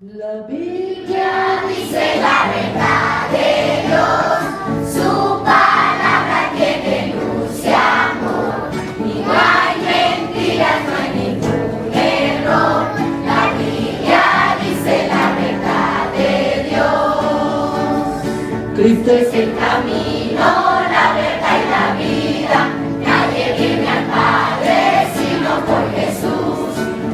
La Biblia dice la verdad de Dios, su palabra tiene luz y amor, y no hay mentiras, no hay ningún error. La Biblia dice la verdad de Dios. Cristo es el camino, la verdad y la vida. Nadie viene al Padre sino por Jesús.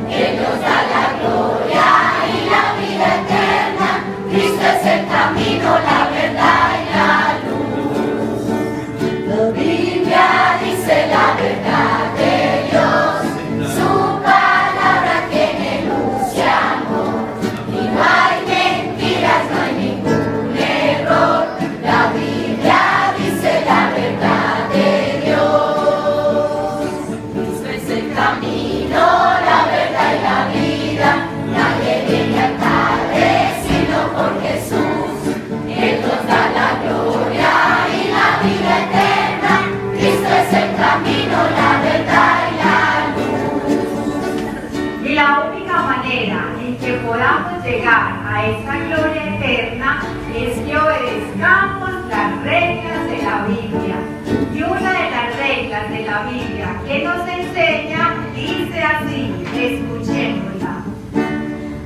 Él nos da la gloria y la vida eterna. Cristo es el camino, la verdad y la luz. La Biblia dice la verdad de Dios, su palabra tiene luz y amor, y no hay mentiras, no hay ningún error. La Biblia dice la verdad de Dios. Cristo es el camino, la verdad y la vida. Nadie viene al Padre sino por Jesús. Él nos da la gloria y la vida eterna. Cristo es el camino, la verdad y la luz. Y la única manera en que podamos llegar a esa gloria eterna es que obedezcamos las reglas de la Biblia. Y una de las reglas de la Biblia que nos enseña dice así, escuchémosla.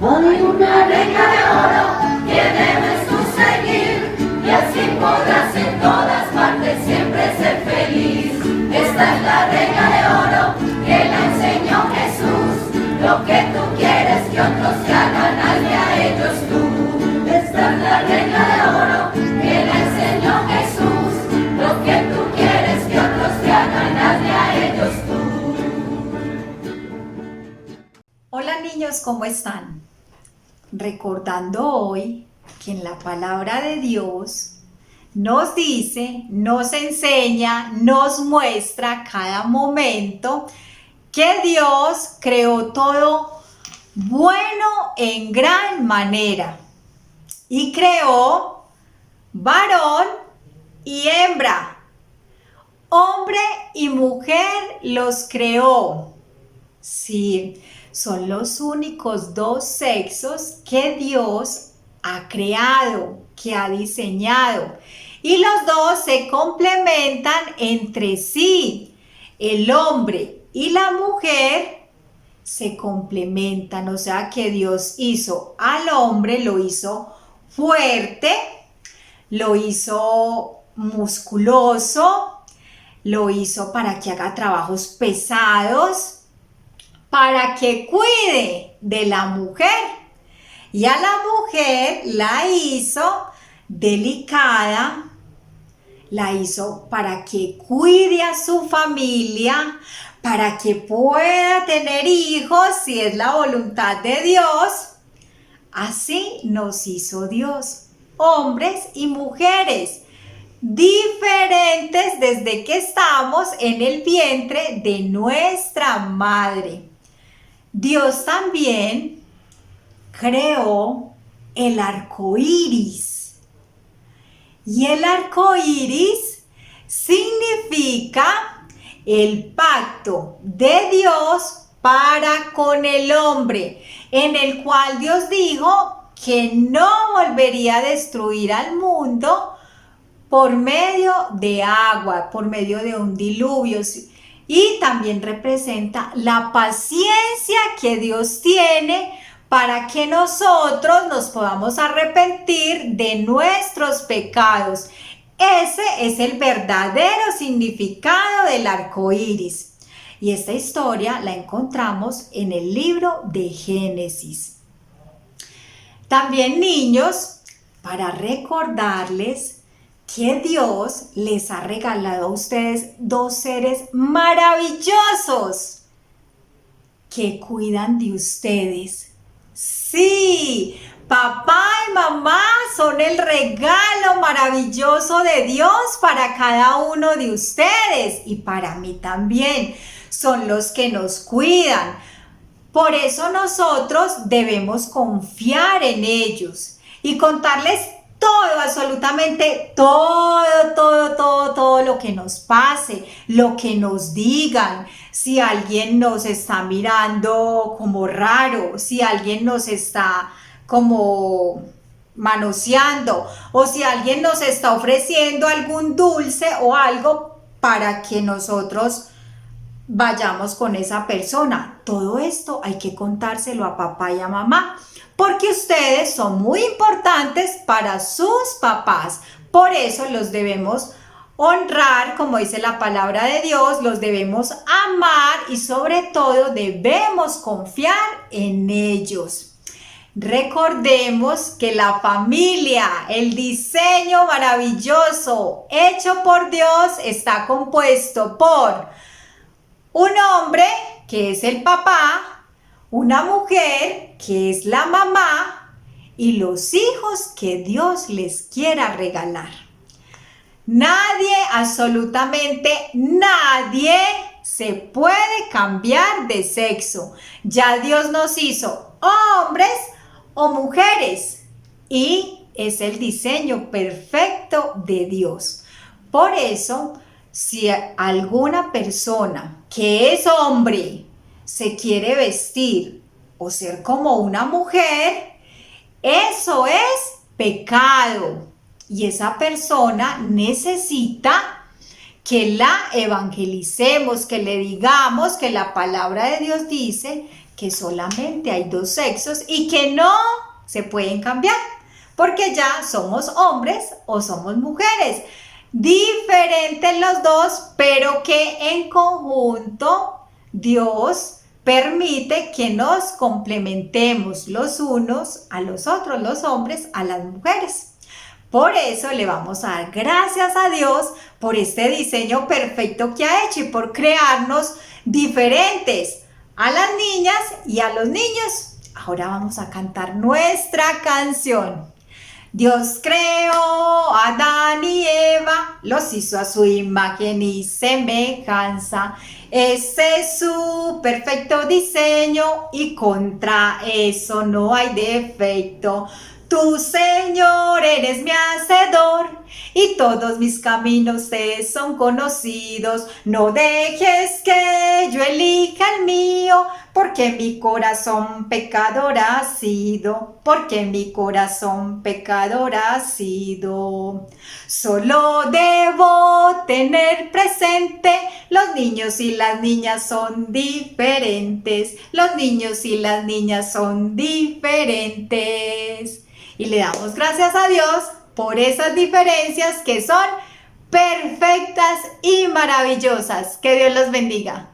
Hay una regla de oro que debes tú seguir, y así podrás en todas partes siempre ser feliz. Esta es la regla de oro que la enseñó Jesús. Lo que tú quieres que otros te hagan, hazle a ellos tú. Esta es la regla de oro que la enseñó Jesús. Lo que tú quieres que otros te hagan, hazle a ellos tú. Hola niños, ¿cómo están? Recordando hoy que en la palabra de Dios nos dice, nos enseña, nos muestra cada momento que Dios creó todo bueno en gran manera y creó varón y hembra, hombre y mujer los creó. Sí, son los únicos dos sexos que Dios ha creado, que ha diseñado. Y los dos se complementan entre sí. El hombre y la mujer se complementan, o sea que Dios hizo al hombre, lo hizo fuerte, lo hizo musculoso, lo hizo para que haga trabajos pesados, para que cuide de la mujer, y a la mujer la hizo delicada, la hizo para que cuide a su familia, para que pueda tener hijos si es la voluntad de Dios. Así nos hizo Dios, hombres y mujeres, diferentes desde que estamos en el vientre de nuestra madre. Dios también creó el arco iris. Y el arco iris significa el pacto de Dios para con el hombre, en el cual Dios dijo que no volvería a destruir al mundo por medio de agua, por medio de un diluvio. Y también representa la paciencia que Dios tiene para que nosotros nos podamos arrepentir de nuestros pecados. Ese es el verdadero significado del arco iris. Y esta historia la encontramos en el libro de Génesis. También, niños, para recordarles que Dios les ha regalado a ustedes dos seres maravillosos que cuidan de ustedes. Sí, papá y mamá son el regalo maravilloso de Dios para cada uno de ustedes y para mí también. Son los que nos cuidan. Por eso nosotros debemos confiar en ellos y contarles todo, absolutamente todo lo que nos pase, lo que nos digan. Si alguien nos está mirando como raro, si alguien nos está como manoseando, o si alguien nos está ofreciendo algún dulce o algo para que nosotros vayamos con esa persona. Todo esto hay que contárselo a papá y a mamá, porque ustedes son muy importantes para sus papás. Por eso los debemos honrar, como dice la palabra de Dios, los debemos amar y sobre todo debemos confiar en ellos. Recordemos que la familia, el diseño maravilloso hecho por Dios, está compuesto por un hombre, que es el papá, una mujer, que es la mamá, y los hijos que Dios les quiera regalar. Nadie, absolutamente nadie, se puede cambiar de sexo. Ya Dios nos hizo hombres o mujeres y es el diseño perfecto de Dios. Por eso, si alguna persona que es hombre se quiere vestir o ser como una mujer, eso es pecado. Y esa persona necesita que la evangelicemos, que le digamos que la palabra de Dios dice que solamente hay dos sexos y que no se pueden cambiar, porque ya somos hombres o somos mujeres. Diferentes los dos, pero que en conjunto Dios permite que nos complementemos los unos a los otros, los hombres a las mujeres. Por eso le vamos a dar gracias a Dios por este diseño perfecto que ha hecho y por crearnos diferentes a las niñas y a los niños. Ahora vamos a cantar nuestra canción. Dios creó a Adán y Eva, los hizo a su imagen y semejanza. Ese es su perfecto diseño y contra eso no hay defecto. Tú, Señor, eres mi hacedor y todos mis caminos te son conocidos. No dejes que yo elija el mío, porque mi corazón pecador ha sido, porque mi corazón pecador ha sido. Solo debo tener presente, los niños y las niñas son diferentes, los niños y las niñas son diferentes. Y le damos gracias a Dios por esas diferencias que son perfectas y maravillosas. Que Dios los bendiga.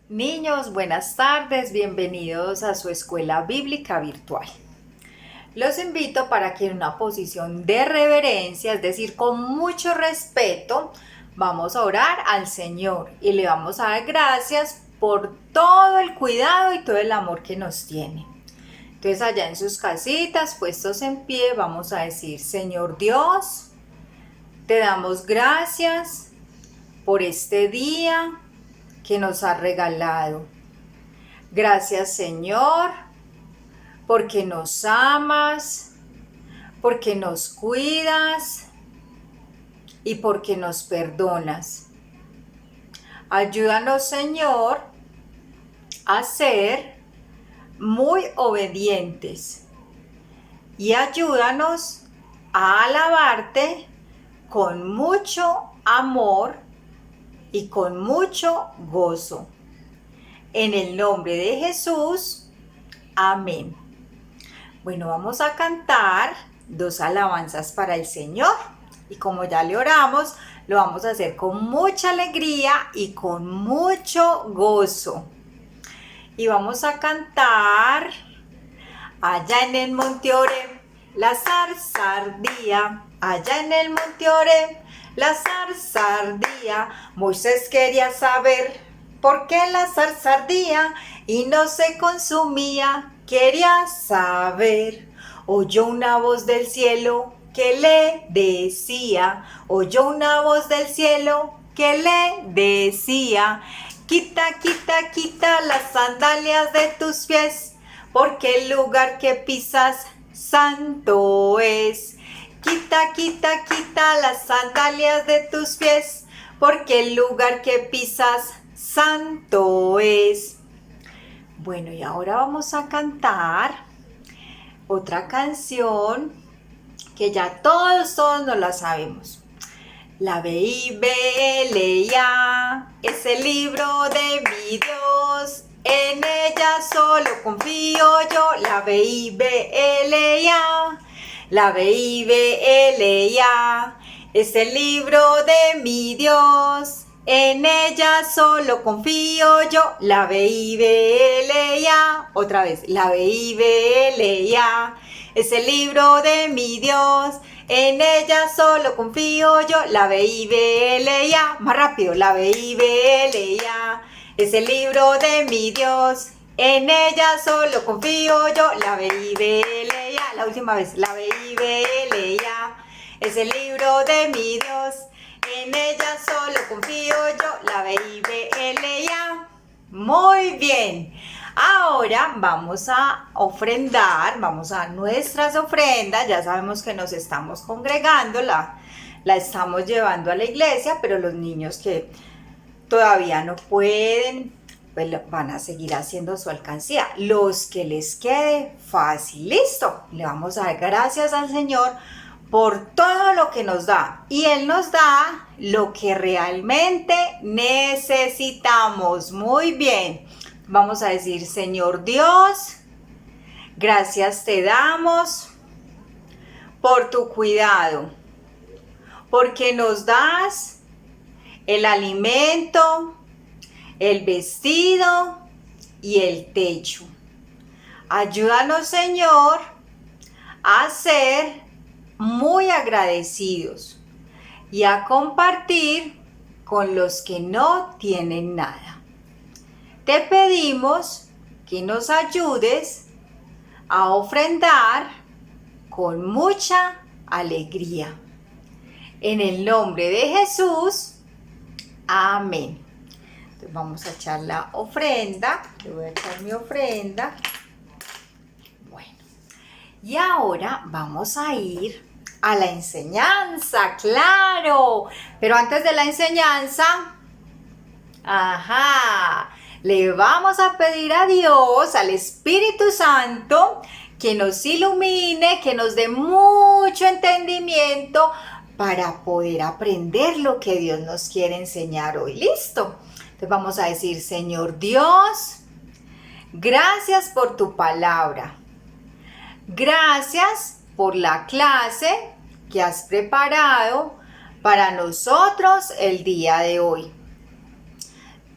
Niños, buenas tardes, bienvenidos a su escuela bíblica virtual. Los invito para que en una posición de reverencia, es decir, con mucho respeto, vamos a orar al Señor y le vamos a dar gracias por todo el cuidado y todo el amor que nos tiene. Entonces, allá en sus casitas, puestos en pie, vamos a decir: Señor Dios, te damos gracias por este día que nos has regalado. Gracias, Señor, porque nos amas, porque nos cuidas y porque nos perdonas. Ayúdanos, Señor, a ser muy obedientes y ayúdanos a alabarte con mucho amor y con mucho gozo. En el nombre de Jesús, amén. Bueno, vamos a cantar 2 alabanzas para el Señor. Y como ya le oramos, lo vamos a hacer con mucha alegría y con mucho gozo. Y vamos a cantar: allá en el monte Oreb, la zarza ardía. Allá en el monte Oreb, la zarza ardía. Moisés quería saber por qué la zarza ardía y no se consumía. Quería saber. Oyó una voz del cielo que le decía, oyó una voz del cielo que le decía: quita, quita, quita las sandalias de tus pies, porque el lugar que pisas santo es. Quita, quita, quita las sandalias de tus pies, porque el lugar que pisas santo es. Bueno, y ahora vamos a cantar otra canción que ya todos nos la sabemos. La Biblia es el libro de mi Dios, en ella solo confío yo. La Biblia es el libro de mi Dios, en ella solo confío yo. La Biblia, otra vez, la Biblia es el libro de mi Dios, en ella solo confío yo. La Biblia, más rápido, la Biblia es el libro de mi Dios, en ella solo confío yo. La Biblia, la última vez, la Biblia es el libro de mi Dios, en ella solo confío yo. La Biblia. Muy bien. Ahora vamos a ofrendar, vamos a nuestras ofrendas. Ya sabemos que nos estamos congregando, la estamos llevando a la iglesia, pero los niños que todavía no pueden, pues van a seguir haciendo su alcancía. Los que les quede fácil, listo. Le vamos a dar gracias al Señor por todo lo que nos da, y Él nos da lo que realmente necesitamos. Muy bien, vamos a decir: Señor Dios, gracias te damos por tu cuidado, porque nos das el alimento, el vestido y el techo. Ayúdanos, Señor, a ser muy agradecidos y a compartir con los que no tienen nada. Te pedimos que nos ayudes a ofrendar con mucha alegría. En el nombre de Jesús, amén. Entonces vamos a echar la ofrenda. Le voy a echar mi ofrenda. Bueno, y ahora vamos a ir a la enseñanza, claro. Pero antes de la enseñanza, le vamos a pedir a Dios, al Espíritu Santo, que nos ilumine, que nos dé mucho entendimiento para poder aprender lo que Dios nos quiere enseñar hoy. ¿Listo? Entonces vamos a decir: Señor Dios, gracias por tu palabra. Gracias por la clase que has preparado para nosotros el día de hoy.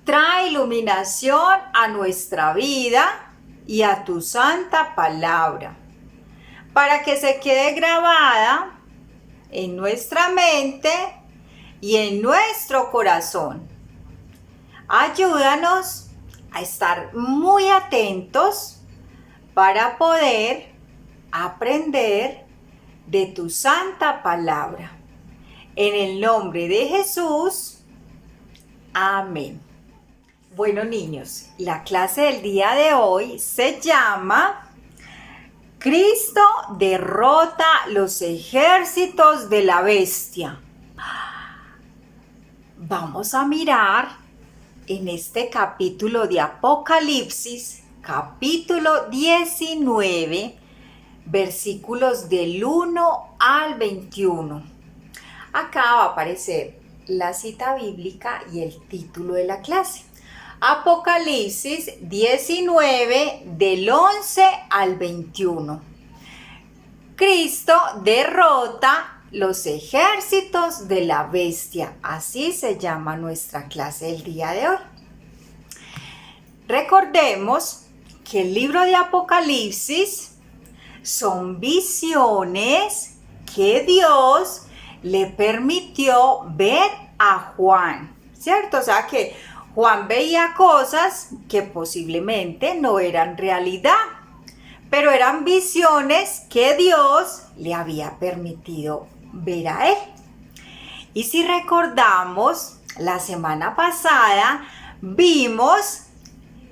Trae iluminación a nuestra vida y a tu santa palabra, para que se quede grabada en nuestra mente y en nuestro corazón. Ayúdanos a estar muy atentos para poder aprender de tu santa palabra. En el nombre de Jesús, amén. Bueno, niños, la clase del día de hoy se llama Cristo derrota los ejércitos de la bestia. Vamos a mirar en este capítulo de Apocalipsis, capítulo 19, versículos del 1 al 21. Acá va a aparecer la cita bíblica y el título de la clase. Apocalipsis 19, del 11 al 21. Cristo derrota los ejércitos de la bestia. Así se llama nuestra clase del día de hoy. Recordemos que el libro de Apocalipsis son visiones que Dios le permitió ver a Juan, ¿cierto? O sea que Juan veía cosas que posiblemente no eran realidad, pero eran visiones que Dios le había permitido ver a él. Y si recordamos, la semana pasada vimos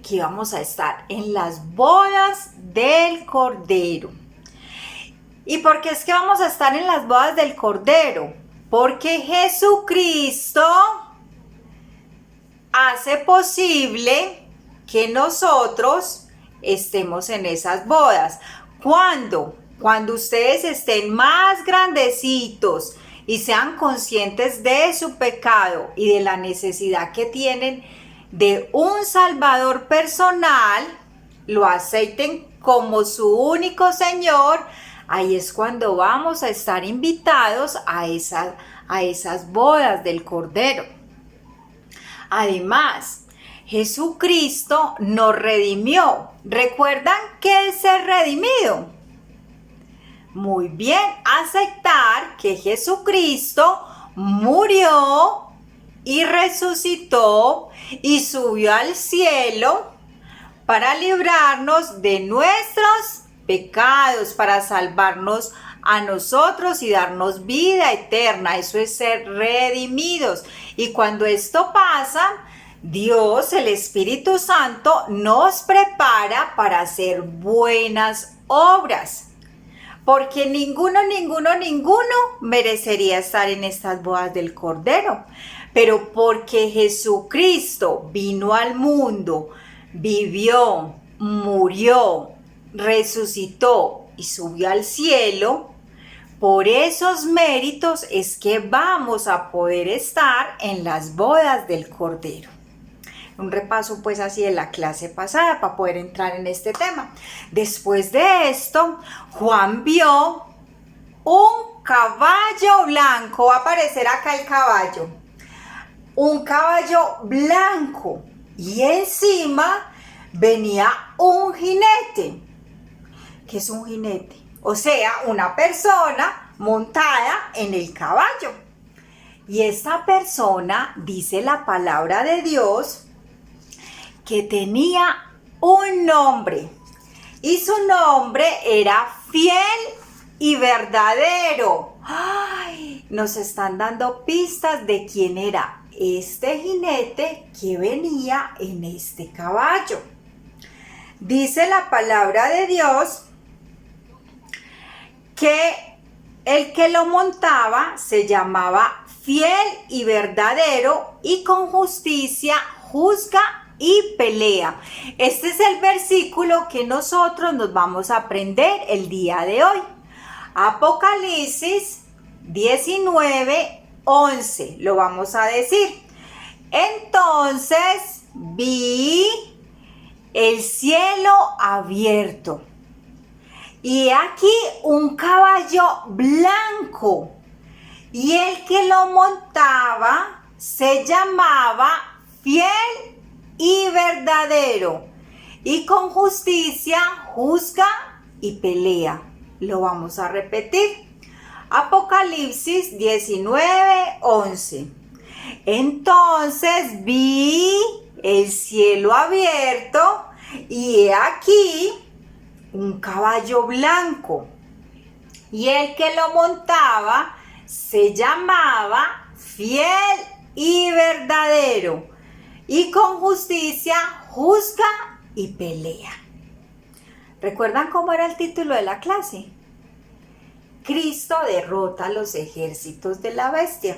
que íbamos a estar en las bodas del Cordero. ¿Y por qué es que vamos a estar en las bodas del Cordero? Porque Jesucristo hace posible que nosotros estemos en esas bodas. ¿Cuándo? Cuando ustedes estén más grandecitos y sean conscientes de su pecado y de la necesidad que tienen de un Salvador personal, lo acepten como su único Señor, ahí es cuando vamos a estar invitados a esas bodas del Cordero. Además, Jesucristo nos redimió. ¿Recuerdan qué es ser redimido? Muy bien, aceptar que Jesucristo murió y resucitó y subió al cielo para librarnos de nuestros pecados, para salvarnos a nosotros y darnos vida eterna. Eso es ser redimidos. Y cuando esto pasa, Dios, el Espíritu Santo, nos prepara para hacer buenas obras. Porque ninguno merecería estar en estas bodas del Cordero. Pero porque Jesucristo vino al mundo, vivió, murió, resucitó y subió al cielo, por esos méritos es que vamos a poder estar en las bodas del Cordero. Un repaso pues así de la clase pasada para poder entrar en este tema. Después de esto, Juan vio un caballo blanco. Va a aparecer acá el caballo. Un caballo blanco y encima venía un jinete. ¿Qué es un jinete? O sea, una persona montada en el caballo. Y esta persona, dice la palabra de Dios, que tenía un nombre. Y su nombre era Fiel y Verdadero. ¡Ay! Nos están dando pistas de quién era este jinete que venía en este caballo. Dice la palabra de Dios que el que lo montaba se llamaba Fiel y Verdadero y con justicia juzga y pelea. Este es el versículo que nosotros nos vamos a aprender el día de hoy. Apocalipsis 19:11, lo vamos a decir. Entonces vi el cielo abierto y aquí un caballo blanco y el que lo montaba se llamaba Fiel y Verdadero y con justicia juzga y pelea. Lo vamos a repetir. Apocalipsis 19:11. Entonces vi el cielo abierto y he aquí un caballo blanco y el que lo montaba se llamaba Fiel y Verdadero y con justicia juzga y pelea. ¿Recuerdan cómo era el título de la clase? Cristo derrota a los ejércitos de la bestia.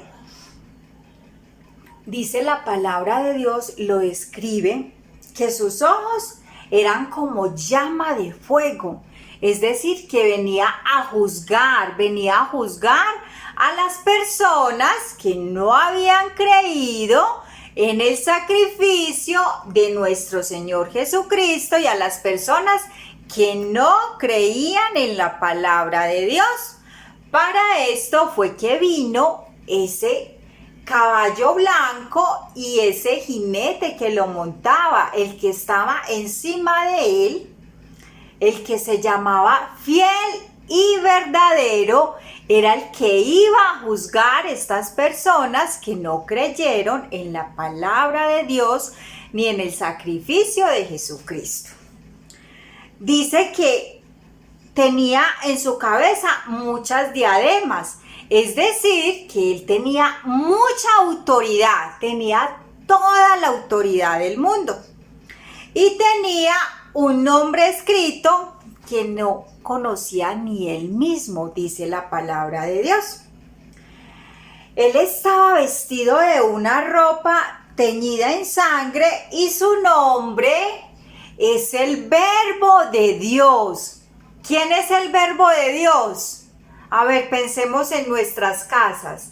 Dice la palabra de Dios, lo describe, que sus ojos eran como llama de fuego. Es decir, que venía a juzgar a las personas que no habían creído en el sacrificio de nuestro Señor Jesucristo y a las personas que no creían en la palabra de Dios. Para esto fue que vino ese caballo blanco y ese jinete que lo montaba, el que estaba encima de él, el que se llamaba Fiel y Verdadero, era el que iba a juzgar a estas personas que no creyeron en la palabra de Dios ni en el sacrificio de Jesucristo. Dice que tenía en su cabeza muchas diademas, es decir, que él tenía mucha autoridad, tenía toda la autoridad del mundo. Y tenía un nombre escrito que no conocía ni él mismo, dice la palabra de Dios. Él estaba vestido de una ropa teñida en sangre y su nombre es el Verbo de Dios. ¿Quién es el Verbo de Dios? A ver, pensemos en nuestras casas.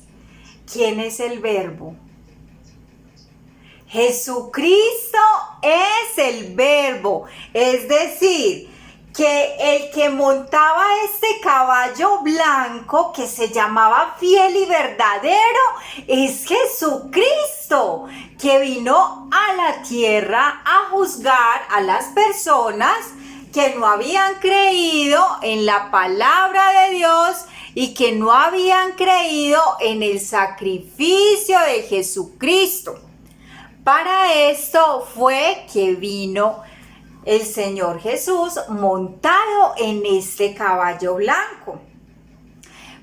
¿Quién es el Verbo? Jesucristo es el Verbo, es decir, que el que montaba este caballo blanco que se llamaba fiel y verdadero es Jesucristo, que vino a la tierra a juzgar a las personas que no habían creído en la palabra de Dios y que no habían creído en el sacrificio de Jesucristo. Para esto fue que vino el Señor Jesús montado en este caballo blanco.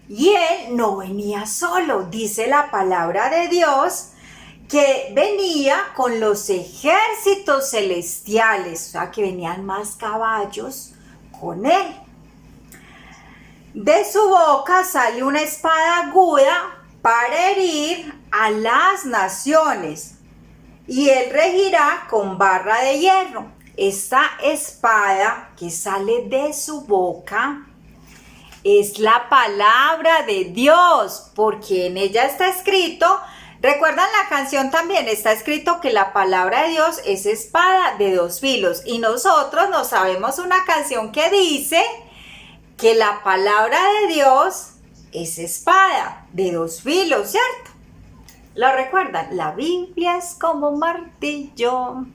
Y Él no venía solo, dice la palabra de Dios, que venía con los ejércitos celestiales, o sea que venían más caballos con Él. De su boca sale una espada aguda para herir a las naciones. Y Él regirá con barra de hierro. Esta espada que sale de su boca es la palabra de Dios, porque en ella está escrito, recuerdan la canción también, está escrito que la palabra de Dios es espada de dos filos. Y nosotros nos sabemos una canción que dice que la palabra de Dios es espada de dos filos, ¿cierto? ¿Lo recuerdan? La Biblia es como un martillo.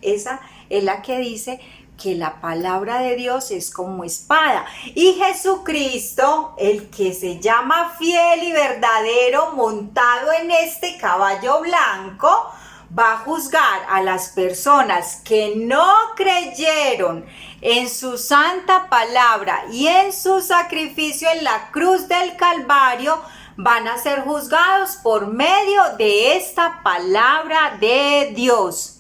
Esa es la que dice que la palabra de Dios es como espada. Y Jesucristo, el que se llama fiel y verdadero, montado en este caballo blanco, va a juzgar a las personas que no creyeron en su santa palabra y en su sacrificio en la cruz del Calvario. Van a ser juzgados por medio de esta palabra de Dios.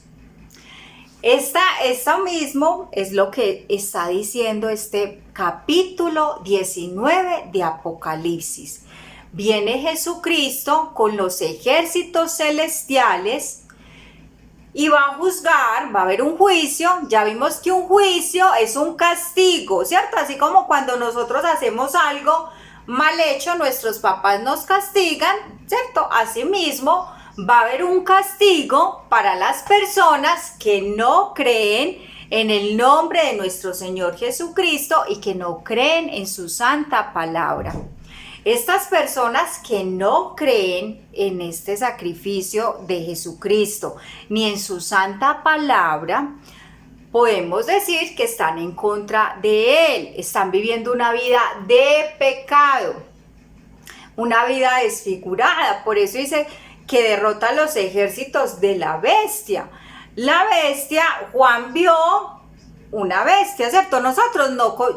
Esto mismo es lo que está diciendo este capítulo 19 de Apocalipsis. Viene Jesucristo con los ejércitos celestiales y va a juzgar, va a haber un juicio. Ya vimos que un juicio es un castigo, ¿cierto? Así como cuando nosotros hacemos algo mal hecho, nuestros papás nos castigan, ¿cierto? Asimismo, va a haber un castigo para las personas que no creen en el nombre de nuestro Señor Jesucristo y que no creen en su santa palabra. Estas personas que no creen en este sacrificio de Jesucristo ni en su santa palabra, podemos decir que están en contra de Él, están viviendo una vida de pecado, una vida desfigurada. Por eso dice que derrota a los ejércitos de la bestia. La bestia, Juan vio una bestia, ¿cierto?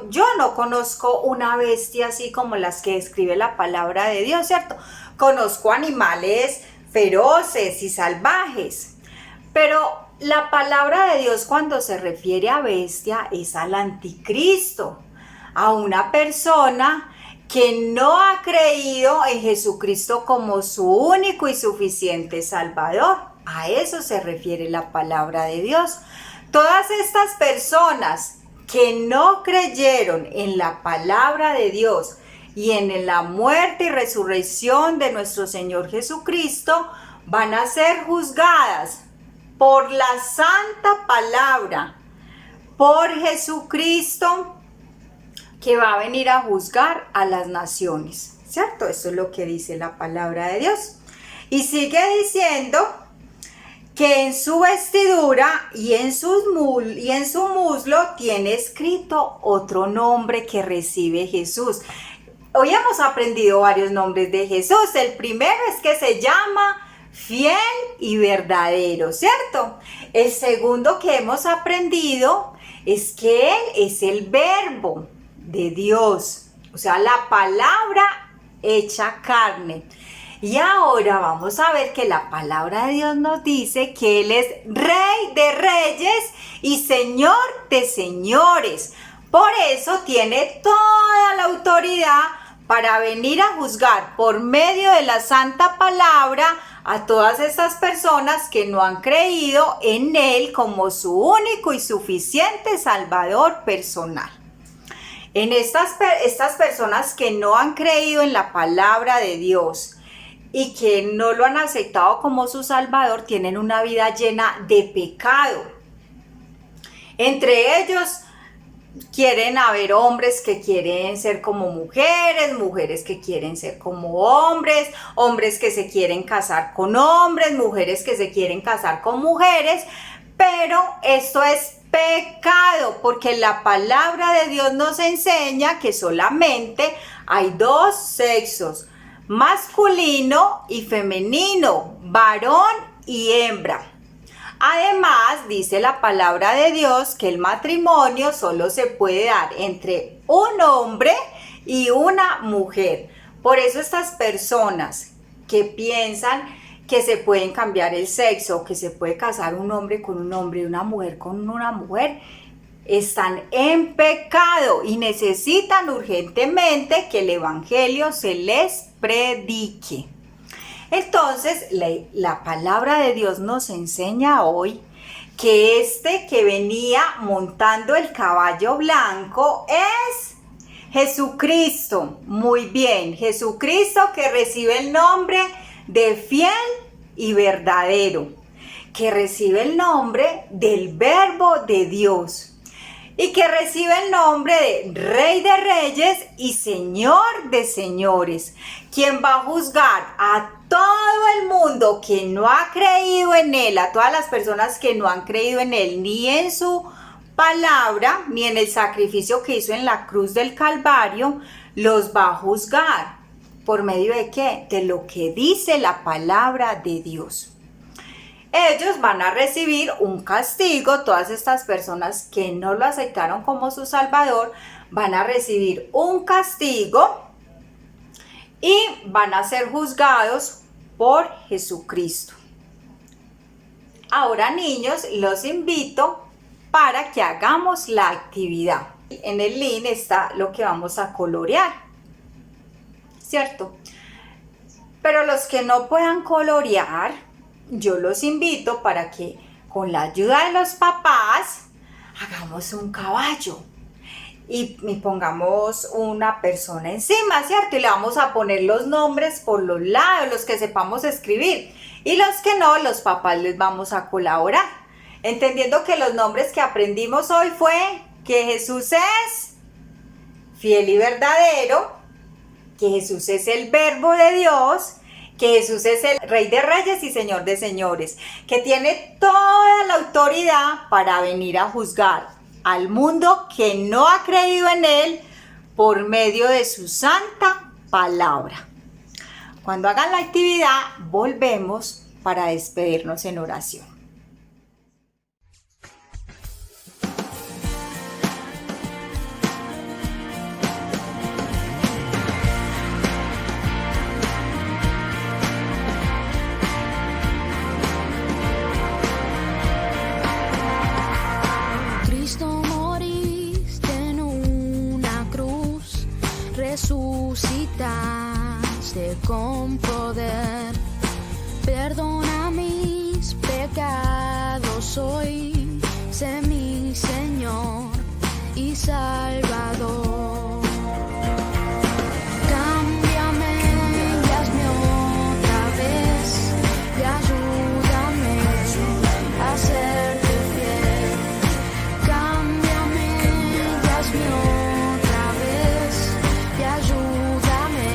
Yo no conozco una bestia así como las que describe la palabra de Dios, ¿cierto? Conozco animales feroces y salvajes, pero la palabra de Dios cuando se refiere a bestia es al anticristo, a una persona que no ha creído en Jesucristo como su único y suficiente Salvador. A eso se refiere la palabra de Dios. Todas estas personas que no creyeron en la palabra de Dios y en la muerte y resurrección de nuestro Señor Jesucristo van a ser juzgadas por la santa palabra, por Jesucristo, que va a venir a juzgar a las naciones, ¿cierto? Eso es lo que dice la palabra de Dios. Y sigue diciendo que en su vestidura y en su muslo tiene escrito otro nombre que recibe Jesús. Hoy hemos aprendido varios nombres de Jesús. El primero es que se llama fiel y verdadero, ¿cierto? El segundo que hemos aprendido es que Él es el Verbo de Dios, o sea, la palabra hecha carne. Y ahora vamos a ver que la palabra de Dios nos dice que Él es Rey de Reyes y Señor de Señores. Por eso tiene toda la autoridad para venir a juzgar por medio de la santa palabra a todas estas personas que no han creído en Él como su único y suficiente Salvador personal. En estas personas que no han creído en la palabra de Dios y que no lo han aceptado como su Salvador, tienen una vida llena de pecado. Entre ellos quieren haber hombres que quieren ser como mujeres, mujeres que quieren ser como hombres, hombres que se quieren casar con hombres, mujeres que se quieren casar con mujeres, pero esto es pecado, porque la palabra de Dios nos enseña que solamente hay dos sexos, masculino y femenino, varón y hembra. Además, dice la palabra de Dios que el matrimonio solo se puede dar entre un hombre y una mujer. Por eso estas personas que piensan que se pueden cambiar el sexo, que se puede casar un hombre con un hombre y una mujer con una mujer, están en pecado y necesitan urgentemente que el evangelio se les predique. Entonces, la palabra de Dios nos enseña hoy que este que venía montando el caballo blanco es Jesucristo. Muy bien, Jesucristo, que recibe el nombre de fiel y verdadero, que recibe el nombre del Verbo de Dios y que recibe el nombre de Rey de Reyes y Señor de Señores, quien va a juzgar a todo el mundo que no ha creído en Él, a todas las personas que no han creído en Él, ni en su palabra, ni en el sacrificio que hizo en la cruz del Calvario, los va a juzgar. ¿Por medio de qué? De lo que dice la palabra de Dios. Ellos van a recibir un castigo, todas estas personas que no lo aceptaron como su Salvador, van a recibir un castigo y van a ser juzgados por Jesucristo. Ahora, niños, los invito para que hagamos la actividad. En el link está lo que vamos a colorear, ¿cierto? Pero los que no puedan colorear, yo los invito para que con la ayuda de los papás hagamos un caballo y pongamos una persona encima, ¿cierto? Y le vamos a poner los nombres por los lados, los que sepamos escribir, y los que no, los papás les vamos a colaborar, entendiendo que los nombres que aprendimos hoy fue que Jesús es fiel y verdadero, que Jesús es el Verbo de Dios, que Jesús es el Rey de Reyes y Señor de Señores, que tiene toda la autoridad para venir a juzgar al mundo que no ha creído en Él por medio de su santa palabra. Cuando hagan la actividad, volvemos para despedirnos en oración. Resucitaste con poder, perdona mis pecados hoy, sé mi Señor y Salvador. Cámbiame y hazme otra vez y ayúdame a serte fiel. Cámbiame y hazme otra vez y ayúdame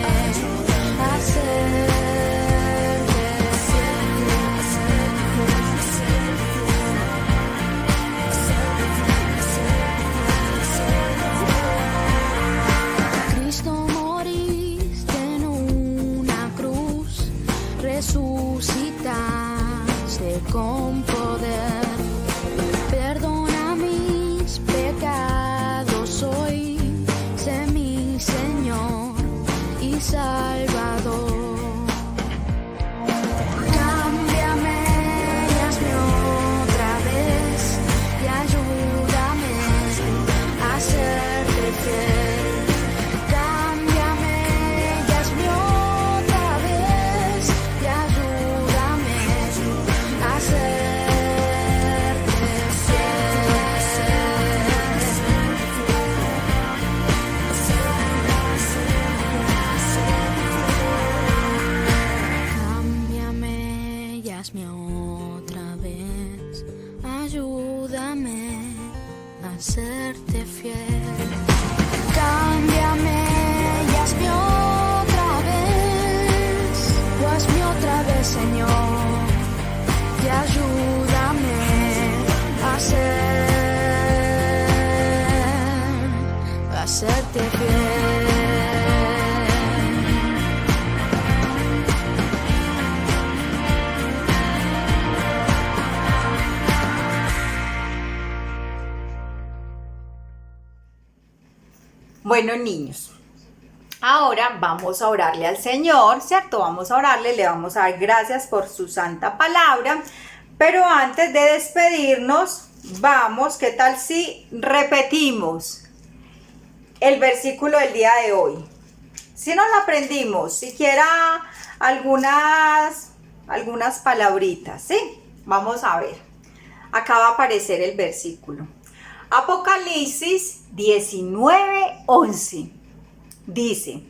a serte fiel. ayúdame a serte fiel. Cámbiame y hazme otra vez, Señor, y ayúdame a serte fiel. Bueno, niños, ahora vamos a orarle al Señor, ¿cierto? Vamos a orarle, le vamos a dar gracias por su santa palabra, pero antes de despedirnos, vamos, ¿qué tal si repetimos el versículo del día de hoy? Si nos lo aprendimos, siquiera algunas palabritas, ¿sí? Vamos a ver, acá va a aparecer el versículo. Apocalipsis 19:11 dice: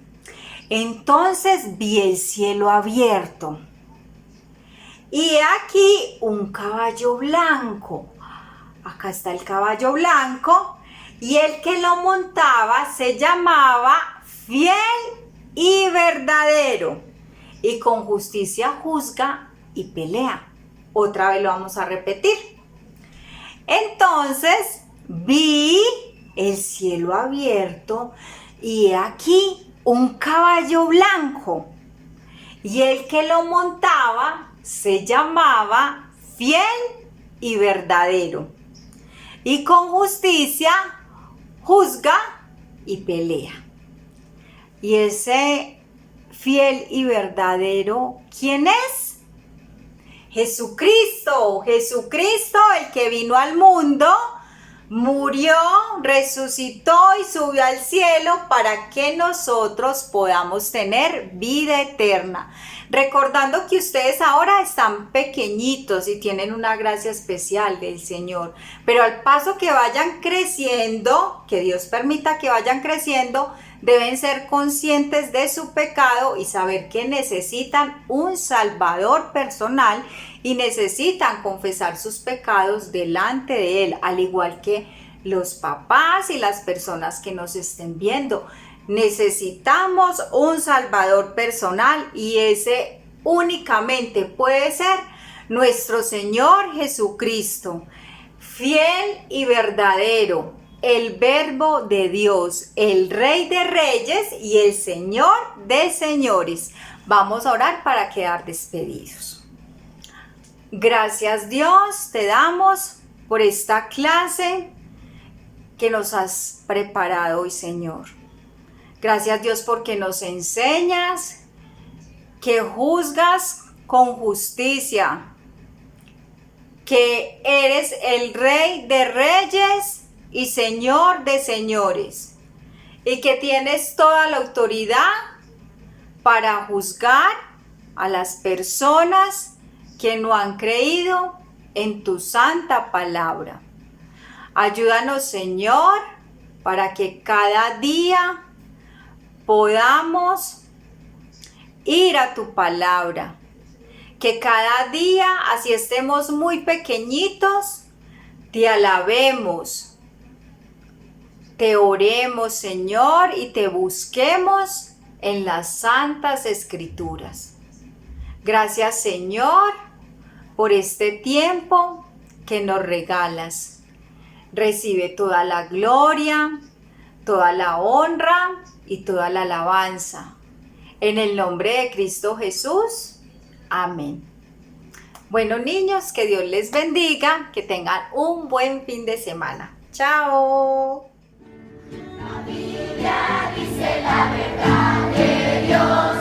entonces vi el cielo abierto y he aquí un caballo blanco. Acá está el caballo blanco y el que lo montaba se llamaba Fiel y Verdadero, y con justicia juzga y pelea. Otra vez lo vamos a repetir. Entonces vi el cielo abierto y he aquí un caballo blanco, y el que lo montaba se llamaba Fiel y Verdadero, y con justicia juzga y pelea. Y ese fiel y verdadero, ¿quién es? Jesucristo, el que vino al mundo, murió, resucitó y subió al cielo para que nosotros podamos tener vida eterna. Recordando que ustedes ahora están pequeñitos y tienen una gracia especial del Señor, pero al paso que vayan creciendo, que Dios permita que vayan creciendo, deben ser conscientes de su pecado y saber que necesitan un Salvador personal y necesitan confesar sus pecados delante de Él, al igual que los papás y las personas que nos estén viendo. Necesitamos un Salvador personal y ese únicamente puede ser nuestro Señor Jesucristo, fiel y verdadero, el Verbo de Dios, el Rey de Reyes y el Señor de Señores. Vamos a orar para quedar despedidos. Gracias, Dios, te damos por esta clase que nos has preparado hoy, Señor. Gracias, Dios, porque nos enseñas que juzgas con justicia, que eres el Rey de Reyes y Señor de Señores, y que tienes toda la autoridad para juzgar a las personas que no han creído en tu santa palabra. Ayúdanos, Señor, para que cada día podamos ir a tu palabra, que cada día, así estemos muy pequeñitos, te alabemos, te oremos, Señor, y te busquemos en las santas escrituras. Gracias, Señor, por este tiempo que nos regalas. Recibe toda la gloria, toda la honra y toda la alabanza. En el nombre de Cristo Jesús. Amén. Bueno, niños, que Dios les bendiga, que tengan un buen fin de semana. ¡Chao! La Biblia dice la verdad de Dios,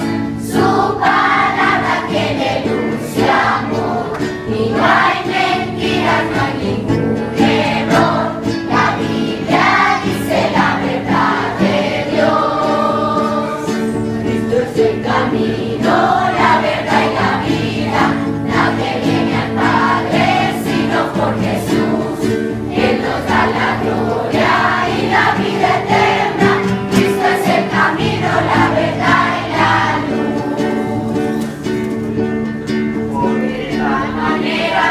su palabra tiene luz y amor, y no hay mentiras, no hay ningún error. La Biblia dice la verdad de Dios. Cristo es el camino, la verdad y la vida. Nadie viene al Padre sino por Jesús. Él nos da la gloria y la vida eterna. Cristo es el camino, la verdad y la luz. Por de tal manera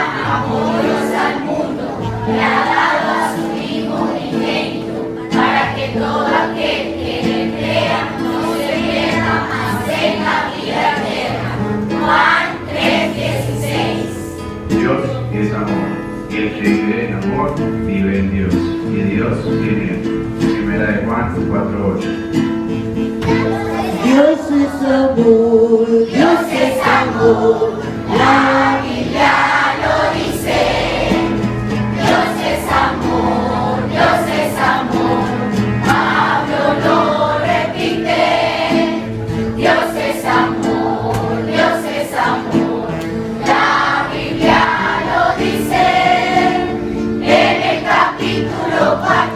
amor vive en Dios y Dios en él. Primera de Juan 4:8. Dios es amor, Dios es amor, la Biblia lo dice. Dios es amor, Dios es amor, Pablo lo repite. Dios es amor, Dios es amor, la Biblia lo dice. En el capítulo 4.